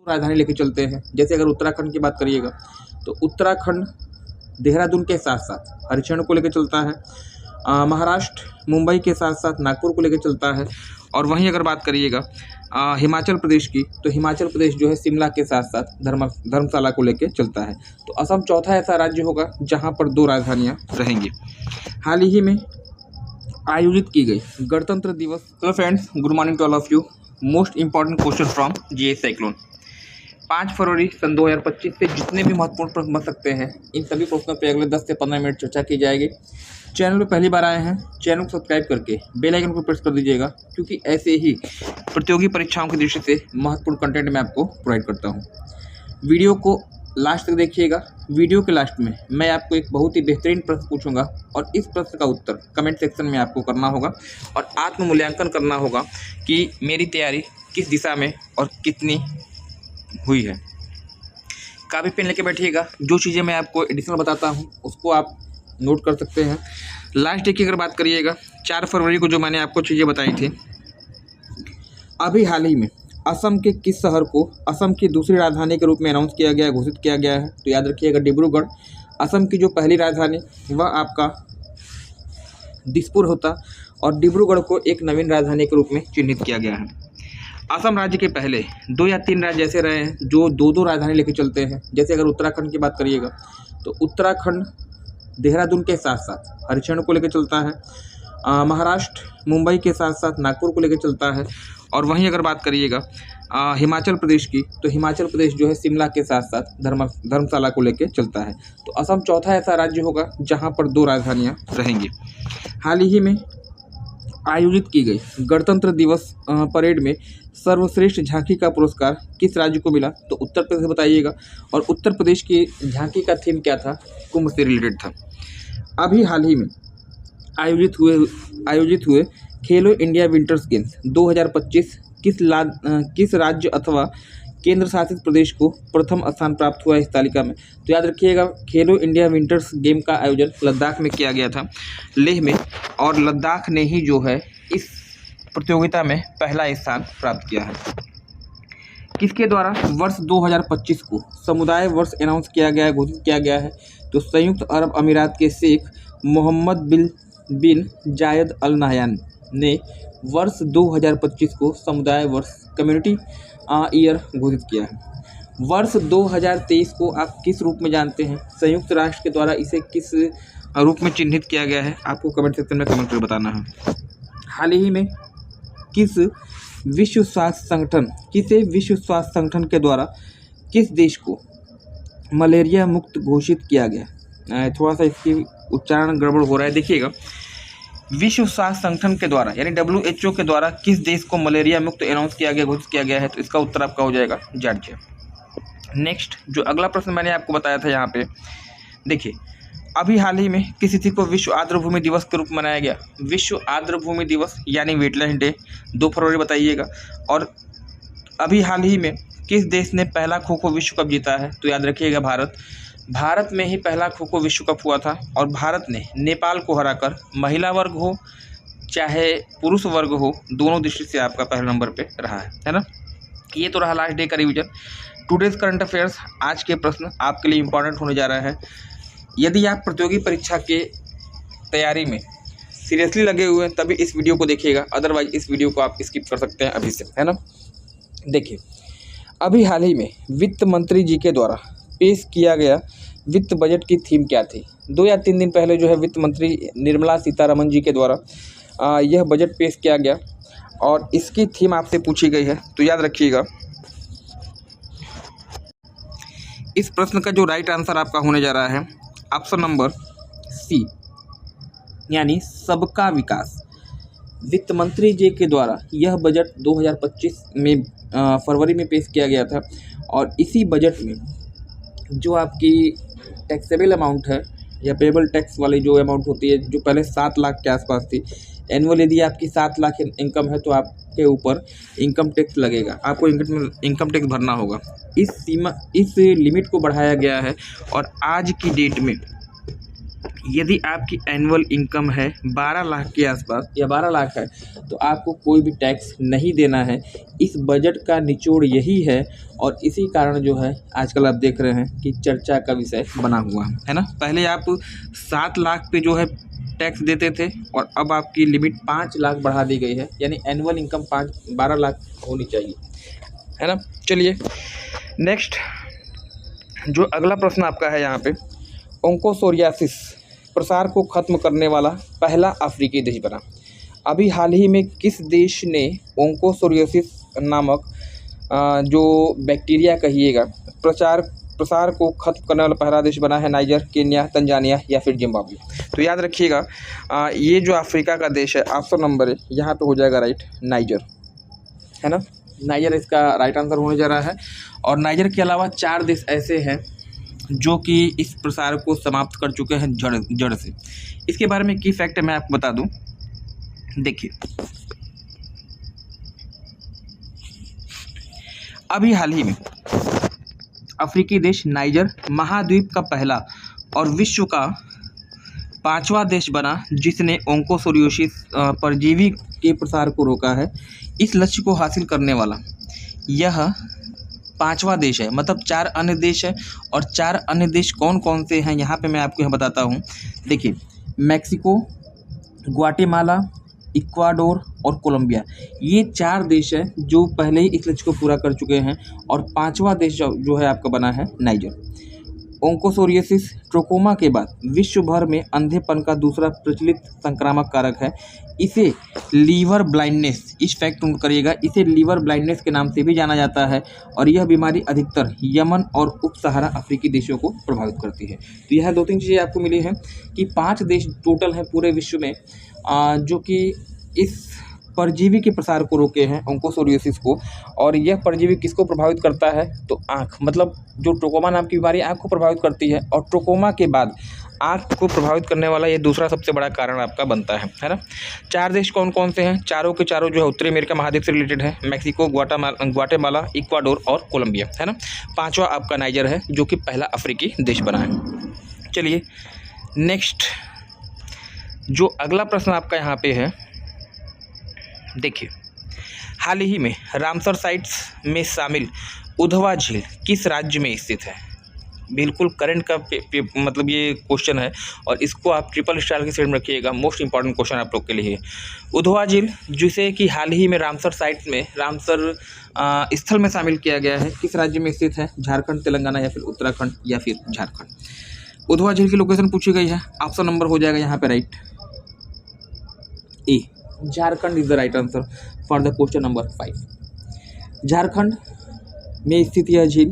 राजधानी लेके चलते हैं। जैसे अगर उत्तराखंड की बात करिएगा तो उत्तराखंड देहरादून के साथ साथ हरिशरण को लेकर चलता है, महाराष्ट्र मुंबई के साथ साथ नागपुर को लेकर चलता है। और वहीं अगर बात करिएगा हिमाचल प्रदेश की, तो हिमाचल प्रदेश जो है शिमला के साथ साथ धर्मशाला को लेकर चलता है। तो असम चौथा ऐसा राज्य होगा जहां पर 2 राजधानियां रहेंगी। हाल ही में आयोजित की गई गणतंत्र दिवस। तो friends, good morning to all of you. Most important question from GS cyclone. 5 फरवरी सन 2025 से जितने भी महत्वपूर्ण प्रश्न बन सकते हैं, इन सभी प्रश्नों पर अगले 10 से 15 मिनट चर्चा की जाएगी। चैनल पर पहली बार आए हैं, चैनल को सब्सक्राइब करके बेल आइकन को प्रेस कर दीजिएगा, क्योंकि ऐसे ही प्रतियोगी परीक्षाओं की दृष्टि से महत्वपूर्ण कंटेंट मैं आपको प्रोवाइड करता हूं। वीडियो को लास्ट तक देखिएगा। वीडियो के लास्ट में मैं आपको एक बहुत ही बेहतरीन प्रश्न पूछूंगा और इस प्रश्न का उत्तर कमेंट सेक्शन में आपको करना होगा और आत्म मूल्यांकन करना होगा कि मेरी तैयारी किस दिशा में और कितनी हुई है। कापी पेन लेके बैठिएगा। जो चीज़ें मैं आपको एडिशनल बताता हूं उसको आप नोट कर सकते हैं। लास्ट डे की अगर बात करिएगा 4 फरवरी को जो मैंने आपको चीज़ें बताई थी, अभी हाल ही में असम के किस शहर को असम की दूसरी राजधानी के रूप में अनाउंस किया गया है, घोषित किया गया है? तो याद रखिएगा डिब्रूगढ़। असम की जो पहली राजधानी वह आपका दिसपुर होता और डिब्रूगढ़ को एक नवीन राजधानी के रूप में चिन्हित किया गया है। असम राज्य के पहले 2 या 3 राज्य ऐसे रहे हैं जो 2-2 राजधानी लेके चलते हैं। जैसे अगर उत्तराखंड की बात करिएगा तो उत्तराखंड देहरादून के साथ साथ हरिशरण को लेकर चलता है, महाराष्ट्र मुंबई के साथ साथ नागपुर को लेकर चलता है। और वहीं अगर बात करिएगा हिमाचल प्रदेश की, तो हिमाचल प्रदेश जो है शिमला के साथ साथ धर्मशाला को लेकर चलता है। तो असम चौथा ऐसा राज्य होगा जहां पर 2 राजधानियां रहेंगी। हाल ही में आयोजित की गई गणतंत्र दिवस परेड में सर्वश्रेष्ठ झांकी का पुरस्कार किस राज्य को मिला? तो उत्तर प्रदेश बताइएगा। और उत्तर प्रदेश की झांकी का थीम क्या था? कुंभ से रिलेटेड था। अभी हाल ही में आयोजित हुए खेलो इंडिया विंटर्स गेम्स 2025 किस राज्य अथवा केंद्र शासित प्रदेश को प्रथम स्थान प्राप्त हुआ इस तालिका में? तो याद रखिएगा खेलो इंडिया विंटर्स गेम का आयोजन लद्दाख में किया गया था, लेह में, और लद्दाख ने ही जो है इस प्रतियोगिता में पहला स्थान प्राप्त किया है। किसके द्वारा वर्ष 2025 को समुदाय वर्ष अनाउंस किया गया है, घोषित किया गया है? तो संयुक्त अरब अमीरात के शेख मोहम्मद बिन जायद अल नाहयान ने वर्ष 2025 को समुदाय वर्ष कम्युनिटी ईयर घोषित किया है। वर्ष 2023 को आप किस रूप में जानते हैं? संयुक्त राष्ट्र के द्वारा इसे किस रूप में चिन्हित किया गया है? आपको कमेंट सेक्शन में कमेंट करके बताना है। हाल ही में किसे विश्व स्वास्थ्य संगठन के द्वारा किस देश को मलेरिया मुक्त घोषित किया गया? थोड़ा सा इसकी उच्चारण गड़बड़ हो रहा है, देखिएगा। विश्व स्वास्थ्य संगठन के द्वारा यानी WHO के द्वारा किस देश को मलेरिया मुक्त अनाउंस किया गया, घोषित किया गया है? तो इसका उत्तर आपका हो जाएगा जॉर्जिया। नेक्स्ट जो अगला प्रश्न मैंने आपको बताया था यहाँ पे, देखिए अभी हाल ही में किस तिथि को विश्व आर्द्रभूमि दिवस के रूप में मनाया गया? विश्व आर्द्रभूमि दिवस यानी वेटलैंड डे 2 फरवरी बताइएगा। और अभी हाल ही में किस देश ने पहला खो खो विश्व कप जीता है? तो याद रखिएगा भारत में ही पहला खो खो विश्व कप हुआ था और भारत ने नेपाल को हराकर महिला वर्ग हो चाहे पुरुष वर्ग हो, दोनों दृष्टि से आपका पहले नंबर पे रहा है ना। ये तो रहा लास्ट डे का रिवीजन। टुडेज करंट अफेयर्स, आज के प्रश्न आपके लिए इंपॉर्टेंट होने जा रहा है। यदि आप प्रतियोगी परीक्षा के तैयारी में सीरियसली लगे हुए हैं तभी इस वीडियो को देखिएगा, अदरवाइज इस वीडियो को आप स्किप कर सकते हैं अभी से, है ना। देखिए अभी हाल ही में वित्त मंत्री जी के द्वारा पेश किया गया वित्त बजट की थीम क्या थी? 2 या 3 दिन पहले जो है वित्त मंत्री निर्मला सीतारमण जी के द्वारा यह बजट पेश किया गया और इसकी थीम आपसे पूछी गई है। तो याद रखिएगा इस प्रश्न का जो राइट आंसर आपका होने जा रहा है ऑप्शन नंबर सी, यानी सबका विकास। वित्त मंत्री जी के द्वारा यह बजट 2025 में फरवरी में पेश किया गया था और इसी बजट में जो आपकी टैक्सेबल अमाउंट है या पेबल टैक्स वाली जो अमाउंट होती है, जो पहले 7 लाख के आसपास थी, एनुअल यदि आपकी 7 लाख इनकम है तो आपके ऊपर इनकम टैक्स लगेगा, आपको इनकम टैक्स भरना होगा। इस लिमिट को बढ़ाया गया है और आज की डेट में यदि आपकी एनुअल इनकम है 12 लाख के आसपास या 12 लाख है तो आपको कोई भी टैक्स नहीं देना है। इस बजट का निचोड़ यही है और इसी कारण जो है आजकल आप देख रहे हैं कि चर्चा का विषय बना हुआ है ना। पहले आप 7 लाख पे जो है टैक्स देते थे और अब आपकी लिमिट 5 लाख बढ़ा दी गई है, यानी एनुअल इनकम 12 लाख होनी चाहिए, है ना। चलिए नेक्स्ट जो अगला प्रश्न आपका है यहाँ पे, ओंकोसोरियासिस प्रसार को खत्म करने वाला पहला अफ्रीकी देश बना। अभी हाल ही में किस देश ने ओंकोसोरियासिस नामक जो बैक्टीरिया कहिएगा प्रसार को खत्म करने वाला पहला देश बना है? नाइजर, केन्या, तंजानिया या फिर जिम्बाब्वे। तो याद रखिएगा ये जो अफ्रीका का देश है, ऑप्शन नंबर है यहाँ पे हो जाएगा राइट, नाइजर, है ना। नाइजर इसका राइट आंसर होने जा रहा है। और नाइजर के अलावा 4 देश ऐसे हैं जो कि इस प्रसार को समाप्त कर चुके हैं जड़ से। इसके बारे में की फैक्ट मैं आपको बता दूं, देखिए अभी हाल ही में अफ्रीकी देश नाइजर महाद्वीप का पहला और विश्व का 5वां देश बना जिसने ओंकोसोरियोसिस परजीवी के प्रसार को रोका है। इस लक्ष्य को हासिल करने वाला यह 5वां देश है, मतलब 4 अन्य देश है। और 4 अन्य देश कौन कौन से हैं यहाँ पे मैं आपको यहाँ बताता हूँ। देखिए मैक्सिको, ग्वाटेमाला, इक्वाडोर और कोलंबिया, ये 4 देश हैं जो पहले ही इस लक्ष्य को पूरा कर चुके हैं। और 5वां देश जो है आपका बना है नाइजर। ओंकोसोरियासिस ट्रोकोमा के बाद विश्व भर में अंधेपन का दूसरा प्रचलित संक्रामक कारक है। इसे लीवर ब्लाइंडनेस, इस फैक्ट नोट करिएगा, इसे लीवर ब्लाइंडनेस के नाम से भी जाना जाता है। और यह बीमारी अधिकतर यमन और उप सहारा अफ्रीकी देशों को प्रभावित करती है। तो यह 2-3 चीज़ें आपको मिली हैं कि 5 देश टोटल हैं पूरे विश्व में जो कि इस परजीवी के प्रसार को रोके हैं, ओंकोसोरियासिस को। और यह परजीवी किसको प्रभावित करता है? तो आँख, मतलब जो ट्रोकोमा नाम की बीमारी आँख को प्रभावित करती है। और ट्रोकोमा के बाद आँख को प्रभावित करने वाला ये दूसरा सबसे बड़ा कारण आपका बनता है ना। 4 देश कौन कौन से हैं? चारों के चारों जो है उत्तरी अमेरिका महाद्वीप से रिलेटेड है, मैक्सिको, ग्वाटेमाला, इक्वाडोर और कोलंबिया, है ना। 5वां आपका नाइजर है जो कि पहला अफ्रीकी देश बना है। चलिए नेक्स्ट जो अगला प्रश्न आपका यहाँ पे है, देखिए हाल ही में रामसर साइट्स में शामिल उधवा झील किस राज्य में स्थित है? बिल्कुल करंट का मतलब ये क्वेश्चन है और इसको आप ट्रिपल स्टार के सेट में रखिएगा, मोस्ट इंपॉर्टेंट क्वेश्चन आप लोग के लिए। उधवा झील जिसे कि हाल ही में रामसर साइट्स में रामसर स्थल में शामिल किया गया है, किस राज्य में स्थित है? झारखंड, तेलंगाना या फिर उत्तराखंड या फिर झारखंड। उधवा झील की लोकेशन पूछी गई है, ऑप्शन नंबर हो जाएगा यहाँ पे right, A, Jharkhand is the right answer for the question number 5। Jharkhand में स्थित यह झील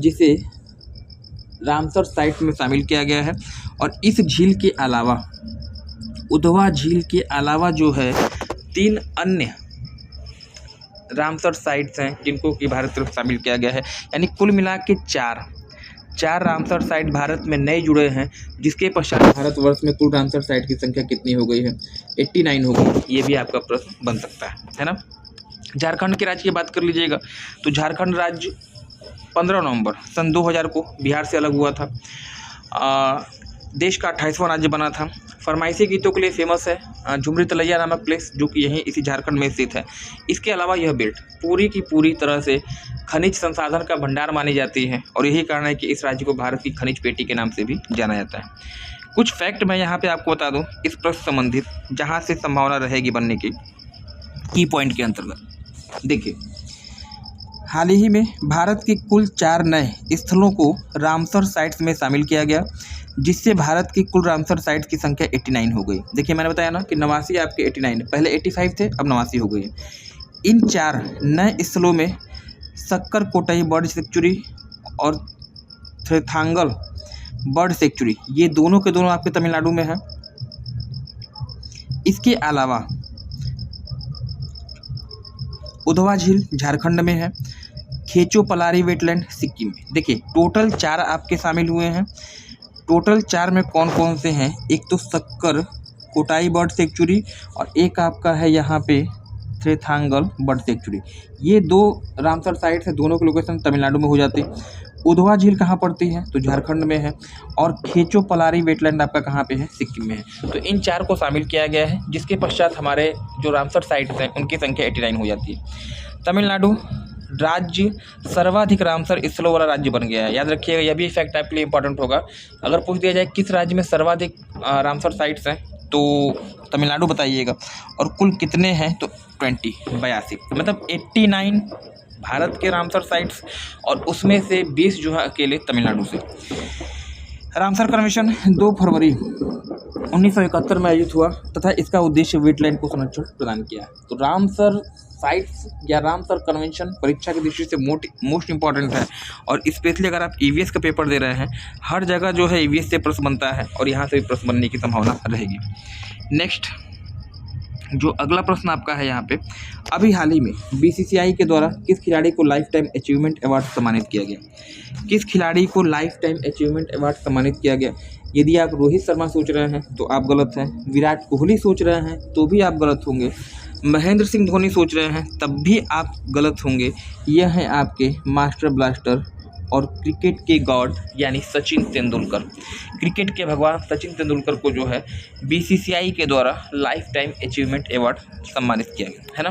जिसे रामसर साइट में शामिल किया गया है। और इस झील के अलावा, उधवा झील के अलावा जो है 3 अन्य रामसर साइट्स हैं जिनको कि भारत तरफ शामिल किया गया है। यानी कुल मिला के 4 रामसर साइट भारत में नए जुड़े हैं, जिसके पश्चात भारतवर्ष में कुल रामसर साइट की संख्या कितनी हो गई है? 89 हो गई। ये भी आपका प्रश्न बन सकता है ना। झारखंड के राज्य की बात कर लीजिएगा तो झारखंड राज्य 15 नवंबर सन 2000 को बिहार से अलग हुआ था। देश का 28वां राज्य बना था। फरमाइशी गीतों के लिए फेमस है झुमरी तलैया नामक प्लेस जो कि यहीं इसी झारखंड में स्थित है। इसके अलावा यह बेल्ट पूरी की पूरी तरह से खनिज संसाधन का भंडार मानी जाती है और यही कारण है कि इस राज्य को भारत की खनिज पेटी के नाम से भी जाना जाता है। कुछ फैक्ट मैं यहाँ पे आपको बता दूँ इस प्रश्न संबंधित, जहाँ से संभावना रहेगी बनने की पॉइंट के अंतर्गत। देखिए हाल ही में भारत के कुल 4 नए स्थलों को रामसर साइट्स में शामिल किया गया, जिससे भारत की कुल रामसर साइट्स की संख्या 89 हो गई। देखिए मैंने बताया ना कि 89 आपके 89, पहले 85 थे, अब 89 हो गई है। इन 4 नए स्थलों में सक्कर कोटई बर्ड सेंचुरी और थ्रेथांगल बर्ड सेंचुरी, ये दोनों के दोनों आपके तमिलनाडु में है। इसके अलावा उधवा झील झारखंड में है, खेचो पलारी वेटलैंड सिक्किम में। देखिए टोटल 4 आपके शामिल हुए हैं। टोटल 4 में कौन कौन से हैं? एक तो सक्कर कोटाई बर्ड सेंचुरी और एक आपका है यहाँ पे थ्रेथांगल बर्ड सेंचुरी। ये 2 रामसर साइट्स हैं, दोनों के लोकेशन तमिलनाडु में हो जाते हैं। उधवा झील कहाँ पड़ती है? तो झारखंड में है। और खेचो पलारी वेटलैंड आपका कहाँ पे है? सिक्किम में है। तो इन 4 को शामिल किया गया है, जिसके पश्चात हमारे जो रामसर साइट्स हैं उनकी संख्या 89 हो जाती है। तमिलनाडु राज्य सर्वाधिक रामसर स्थलों वाला राज्य बन गया है। याद रखिएगा, यह भी फैक्ट आपके लिए इंपॉर्टेंट होगा। अगर पूछ दिया जाए किस राज्य में सर्वाधिक रामसर साइट्स हैं, तो तमिलनाडु बताइएगा। और कुल कितने हैं? तो 82 मतलब 89 भारत के रामसर साइट्स, और उसमें से 20 जो है अकेले तमिलनाडु से। रामसर कन्वेंशन 2 फरवरी 1971 में आयोजित हुआ तथा इसका उद्देश्य वेटलैंड को संरक्षण प्रदान किया है। तो रामसर साइट्स या रामसर कन्वेंशन परीक्षा की दृष्टि से मोस्ट इंपॉर्टेंट है, और स्पेशली अगर आप ईवीएस का पेपर दे रहे हैं, हर जगह जो है ईवीएस से प्रश्न बनता है और यहाँ से भी प्रश्न बनने की संभावना रहेगी। नेक्स्ट जो अगला प्रश्न आपका है यहाँ पे, अभी हाल ही में बीसीसीआई के द्वारा किस खिलाड़ी को लाइफ टाइम अचीवमेंट अवार्ड सम्मानित किया गया? किस खिलाड़ी को लाइफ टाइम अचीवमेंट अवार्ड सम्मानित किया गया? यदि आप रोहित शर्मा सोच रहे हैं तो आप गलत हैं, विराट कोहली सोच रहे हैं तो भी आप गलत होंगे, महेंद्र सिंह धोनी सोच रहे हैं तब भी आप गलत होंगे। यह है आपके मास्टर ब्लास्टर और क्रिकेट के गॉड यानी सचिन तेंदुलकर। क्रिकेट के भगवान सचिन तेंदुलकर को जो है बीसीसीआई के द्वारा लाइफ टाइम अचीवमेंट अवार्ड सम्मानित किया गया है ना।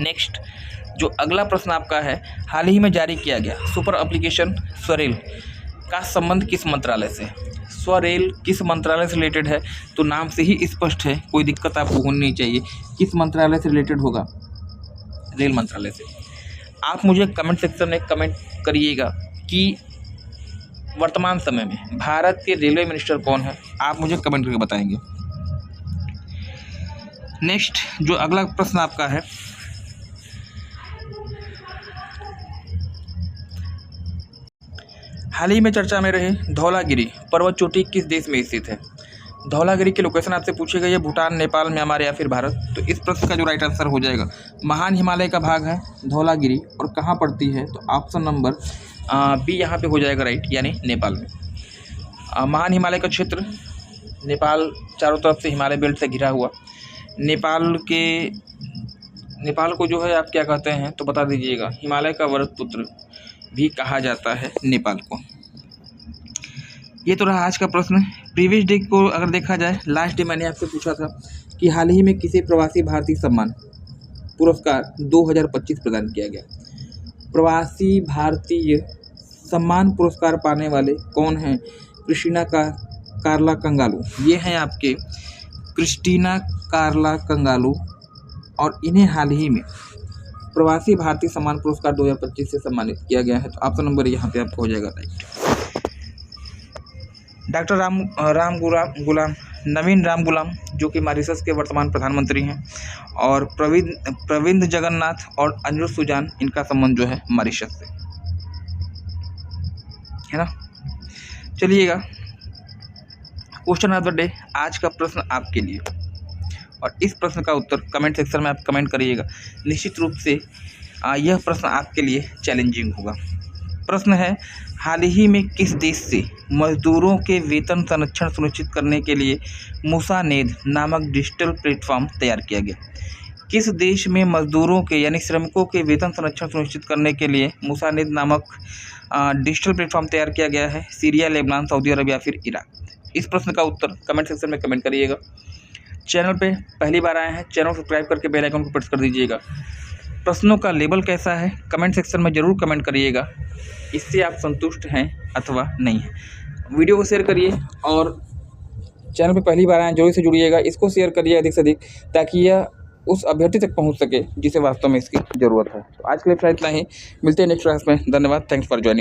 नेक्स्ट जो अगला प्रश्न आपका है, हाल ही में जारी किया गया सुपर एप्लीकेशन स्वरेल का संबंध किस मंत्रालय से? स्वरेल किस मंत्रालय से रिलेटेड है? तो नाम से ही स्पष्ट है, कोई दिक्कत आपको होनी नहीं चाहिए। किस मंत्रालय से रिलेटेड होगा? रेल मंत्रालय से। आप मुझे कमेंट सेक्शन में कमेंट करिएगा कि वर्तमान समय में भारत के रेलवे मिनिस्टर कौन है, आप मुझे कमेंट करके बताएंगे। नेक्स्ट जो अगला प्रश्न आपका है, हाल ही में चर्चा में रहे धौलागिरी पर्वत चोटी किस देश में स्थित है? धौलागिरी की लोकेशन आपसे पूछी गई है, भूटान, नेपाल, म्यांमार या फिर भारत। तो इस प्रश्न का जो राइट आंसर हो जाएगा, महान हिमालय का भाग है धौलागिरी, और कहाँ पड़ती है? तो ऑप्शन नंबर बी यहाँ पे हो जाएगा राइट, यानी नेपाल में। महान हिमालय का क्षेत्र, नेपाल चारों तरफ से हिमालय बेल्ट से घिरा हुआ। नेपाल को जो है आप क्या कहते हैं तो बता दीजिएगा। हिमालय का वरद पुत्र भी कहा जाता है नेपाल को। ये तो रहा आज का प्रश्न। प्रीवियस डे को अगर देखा जाए, लास्ट डे मैंने आपसे पूछा था कि हाल ही में किसे प्रवासी भारतीय सम्मान पुरस्कार 2025 प्रदान किया गया। प्रवासी भारतीय सम्मान पुरस्कार पाने वाले कौन हैं? क्रिस्टीना कार्ला कंगालू, ये हैं आपके क्रिस्टीना कार्ला कंगालू, और इन्हें हाल ही में प्रवासी भारतीय सम्मान पुरस्कार 2025 से सम्मानित किया गया है। तो ऑप्शन नंबर यहाँ पे आपको हो जाएगा राइट। डॉक्टर नवीन राम गुलाम जो कि मॉरिशस के वर्तमान प्रधानमंत्री हैं, और प्रविंद जगन्नाथ और अंजुम सुजान, इनका संबंध जो है मॉरिशस से है ना। चलिएगा, क्वेश्चन ऑफ द डे, आज का प्रश्न आपके लिए, और इस प्रश्न का उत्तर कमेंट सेक्शन में आप कमेंट करिएगा। निश्चित रूप से यह प्रश्न आपके लिए चैलेंजिंग होगा। प्रश्न है, हाल ही में किस देश से मजदूरों के वेतन संरक्षण सुनिश्चित करने के लिए मुसानेद नामक डिजिटल प्लेटफॉर्म तैयार किया गया? किस देश में मजदूरों के यानी श्रमिकों के वेतन संरक्षण सुनिश्चित करने के लिए मुसानेद नामक डिजिटल प्लेटफॉर्म तैयार किया गया है? सीरिया, लेबनान, सऊदी अरब या फिर इराक? इस प्रश्न का उत्तर कमेंट सेक्शन में कमेंट करिएगा। चैनल पे पहली बार आए हैं, चैनल सब्सक्राइब करके बेल आइकन को प्रेस कर दीजिएगा। प्रश्नों का लेवल कैसा है कमेंट सेक्शन में ज़रूर कमेंट करिएगा। इससे आप संतुष्ट हैं अथवा नहीं हैं। वीडियो को शेयर करिए, और चैनल पे पहली बार आए जरूर से जुड़िएगा। इसको शेयर करिए अधिक से अधिक, ताकि यह उस अभ्यर्थी तक पहुंच सके जिसे वास्तव में इसकी ज़रूरत है। तो आज के लिए इतना ही, मिलते हैं नेक्स्ट क्लास में। धन्यवाद, थैंक्स फॉर ज्वाइनिंग।